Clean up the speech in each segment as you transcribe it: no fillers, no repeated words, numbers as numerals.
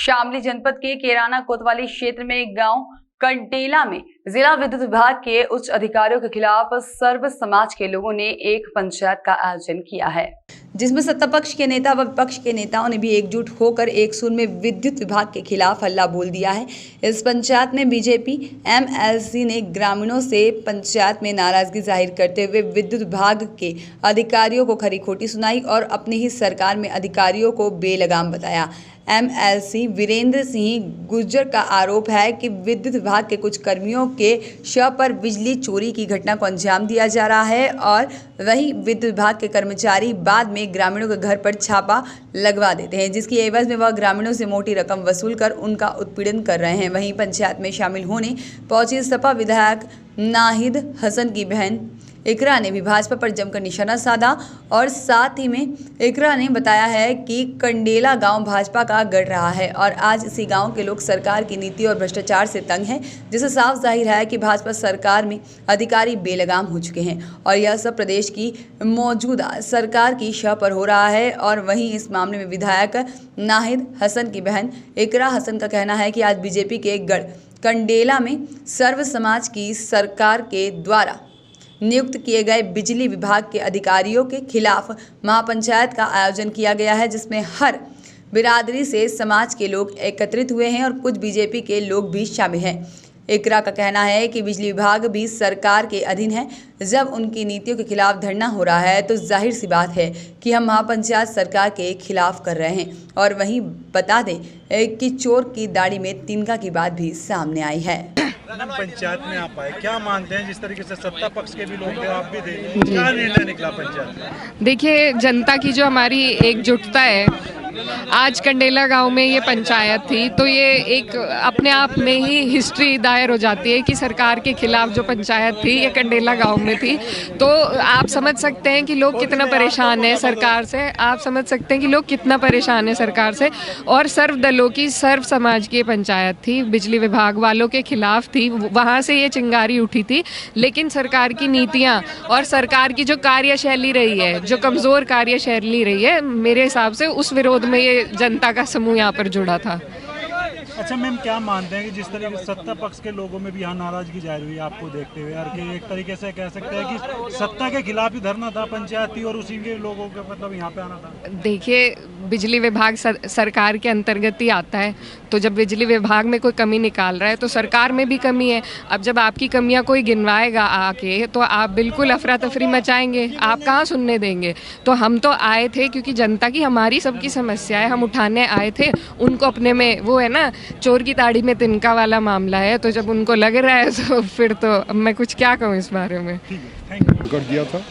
शामली जनपद के केराना कोतवाली क्षेत्र में एक गांव कंटेला में जिला विद्युत विभाग के उच्च अधिकारियों के खिलाफ सर्व समाज के लोगों ने एक पंचायत का आयोजन किया है, जिसमें सत्ता पक्ष के नेता व विपक्ष के नेताओं ने भी एकजुट होकर एक सुर में विद्युत विभाग के खिलाफ हल्ला बोल दिया है। इस पंचायत में बीजेपी एमएलसी ने ग्रामीणों से पंचायत में नाराजगी जाहिर करते हुए विद्युत विभाग के अधिकारियों को खरी खोटी सुनाई और अपनी ही सरकार में अधिकारियों को बेलगाम बताया। एमएलसी वीरेंद्र सिंह गुर्जर का आरोप है कि विद्युत विभाग के कुछ कर्मियों के शव पर बिजली चोरी की घटना को अंजाम दिया जा रहा है और वहीं विद्युत विभाग के कर्मचारी बाद में ग्रामीणों के घर पर छापा लगवा देते हैं, जिसकी एवज में वह ग्रामीणों से मोटी रकम वसूल कर उनका उत्पीड़न कर रहे हैं। वहीं पंचायत में शामिल होने पहुंची सपा विधायक नाहिद हसन की बहन इकरा ने भी भाजपा पर जमकर निशाना साधा और साथ ही में इकरा ने बताया है कि कंडेला गांव भाजपा का गढ़ रहा है और आज इसी गांव के लोग सरकार की नीति और भ्रष्टाचार से तंग हैं, जिससे साफ जाहिर है कि भाजपा सरकार में अधिकारी बेलगाम हो चुके हैं और यह सब प्रदेश की मौजूदा सरकार की शह पर हो रहा है। और वहीं इस मामले में विधायक नाहिद हसन की बहन इकरा हसन का कहना है कि आज बीजेपी के गढ़ कंडेला में सर्व समाज की सरकार के द्वारा नियुक्त किए गए बिजली विभाग के अधिकारियों के खिलाफ महापंचायत का आयोजन किया गया है, जिसमें हर बिरादरी से समाज के लोग एकत्रित हुए हैं और कुछ बीजेपी के लोग भी शामिल हैं। इकरा का कहना है कि बिजली विभाग भी सरकार के अधीन है। जब उनकी नीतियों के खिलाफ धरना हो रहा है तो जाहिर सी बात है कि हम महापंचायत सरकार के खिलाफ कर रहे हैं। और वहीं बता दें कि चोर की दाढ़ी में तिनका की बात भी सामने आई है। पंचायत में आप आए, क्या मानते हैं? जिस तरीके से सत्ता पक्ष के भी लोग थे, आप भी थे, क्या निर्णय निकला पंचायत में? देखिए, जनता की जो हमारी एकजुटता है, आज कंडेला गांव में ये पंचायत थी तो ये एक अपने आप में ही हिस्ट्री दायर हो जाती है कि सरकार के खिलाफ जो पंचायत थी ये कंडेला गांव में थी। तो आप समझ सकते हैं कि लोग कितना परेशान हैं सरकार से, आप समझ सकते हैं कि लोग कितना परेशान हैं सरकार से। और सर्व दलों की, सर्व समाज की पंचायत थी, बिजली विभाग वालों के खिलाफ थी, वहाँ से ये चिंगारी उठी थी। लेकिन सरकार की नीतियाँ और सरकार की जो कार्यशैली रही है, जो कमज़ोर कार्यशैली रही है, मेरे हिसाब से उस विरोध में ये जनता का समूह यहाँ पर जुड़ा था। अच्छा मैम, क्या मानते हैं कि जिस तरीके से सत्ता पक्ष के लोगों में भी यहाँ नाराजगी जाहिर हुई आपको देखते हुए, यार कि एक तरीके से कह सकते हैं कि सत्ता के खिलाफ ही धरना था पंचायत थी और उसी के लोगों के मतलब यहाँ पे आना था? देखिए, बिजली विभाग सरकार के अंतर्गत ही आता है, तो जब बिजली विभाग में कोई कमी निकाल रहा है तो सरकार में भी कमी है। अब जब आपकी कमियां कोई गिनवाएगा आके तो आप बिल्कुल अफरा तफरी मचाएंगे, आप कहाँ सुनने देंगे। तो हम तो आए थे क्योंकि जनता की, हमारी सबकी समस्या है, हम उठाने आए थे। उनको अपने में वो है ना, चोर की दाढ़ी में तिनका वाला मामला है, तो जब उनको लग रहा है तो फिर तो अब मैं कुछ क्या कहूँ इस बारे में। कर दिया था,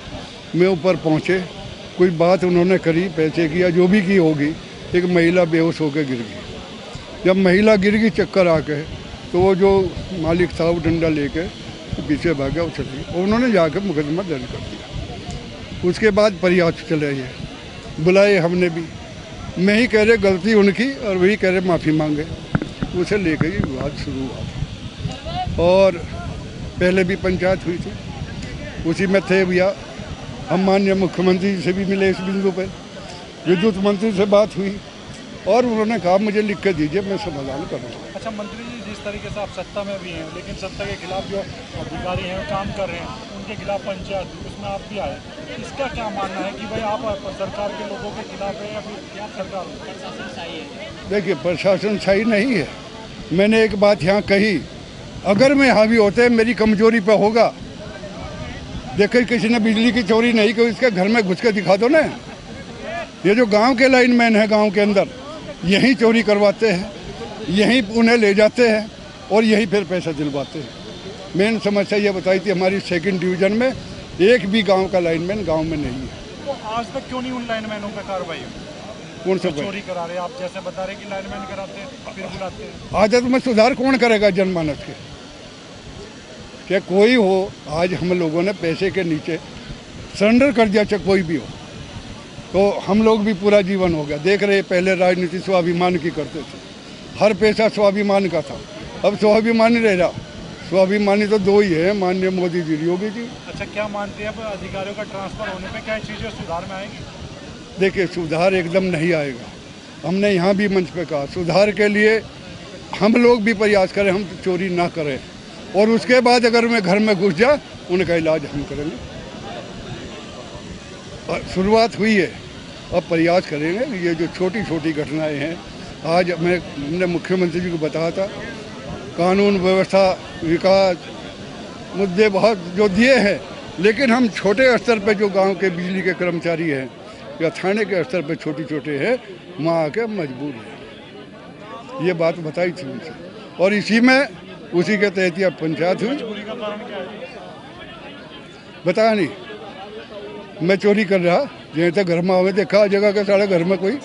मैं ऊपर पहुँचे, कोई बात उन्होंने करी, पैसे की या जो भी की होगी, एक महिला बेहोश होकर गिर गई। जब महिला गिर गई चक्कर आके, तो वो जो मालिक था वो डंडा लेके पीछे भागा, वो चली, उन्होंने जाकर मुकदमा दर्ज कर दिया। उसके बाद प्रयास चले, ये बुलाए हमने भी, मैं ही कह रहे गलती उनकी और वही कह रहे माफ़ी मांगे, उसे लेकर ही विवाद शुरू हुआ। और पहले भी पंचायत हुई थी, उसी में थे भैया। हम माननीय मुख्यमंत्री से भी मिले इस बिंदु पर, विद्युत मंत्री से बात हुई और उन्होंने कहा मुझे लिख के दीजिए, मैं समाधान करूँगा। अच्छा मंत्री जी, जिस तरीके से आप सत्ता में भी हैं लेकिन सत्ता के खिलाफ जो अधिकारी हैं काम कर रहे हैं, उनके खिलाफ पंचायत हुई, उसमें आप भी आए, इसका क्या मानना है कि भाई आप सरकार के लोगों के खिलाफ है या फिर सरकार प्रशासन सही है? देखिए, प्रशासन सही नहीं है। मैंने एक बात यहाँ कही, अगर मैं हावी होते मेरी कमजोरी पर होगा, देखिए किसी ने बिजली की चोरी नहीं की, इसके घर में घुस के दिखा दो ना। ये जो गांव के लाइनमैन है गांव के अंदर, यहीं चोरी करवाते हैं, यहीं उन्हें ले जाते हैं और यहीं फिर पैसा दिलवाते हैं। मेन समस्या ये बताई थी, हमारी 2nd डिवीज़न में एक भी गांव का लाइनमैन गांव में नहीं है। तो आज तक क्यों नहीं उन लाइनमैनों पर कार्रवाई हुई? कौन सा चोरी करा रहे हैं? आप जैसे बता रहे कि लाइनमैन कराते हैं फिर बुलाते हैं। आदत में सुधार कौन करेगा जनमानस के? क्या कोई हो, आज हम लोगों ने पैसे के नीचे सरेंडर कर दिया, चाहे कोई भी हो, तो हम लोग भी पूरा जीवन हो गया। देख रहे, पहले राजनीति स्वाभिमान की करते थे, हर पैसा स्वाभिमान का था, अब स्वाभिमान नहीं रह रहा। स्वाभिमानी तो दो ही है, माननीय मोदी जी, योगी जी। अच्छा, क्या मानते हैं अब अधिकारियों का ट्रांसफर होने पे क्या चीज़ें सुधार में आएगी? देखिए, सुधार एकदम नहीं आएगा। हमने यहाँ भी मंच पे कहा सुधार के लिए हम लोग भी प्रयास करें, हम चोरी ना करें, और उसके बाद अगर मैं घर में घुस जा उनका इलाज हम करेंगे। और शुरुआत हुई है, अब प्रयास करेंगे। ये जो छोटी छोटी घटनाएं हैं, आज हमने मुख्यमंत्री जी को बताया था, कानून व्यवस्था विकास मुद्दे बहुत जो दिए हैं, लेकिन हम छोटे स्तर पे जो गांव के बिजली के कर्मचारी हैं या थाने के स्तर पे छोटे छोटे हैं, वहाँ आके मजबूर हैं। ये बात बताई थी उनसे, और इसी में उसी के तहत यह पंचायत हुई। बताया नहीं, मैं चोरी कर रहा, जैसे घर में आवे देखा जगह के साढ़े घर में कोई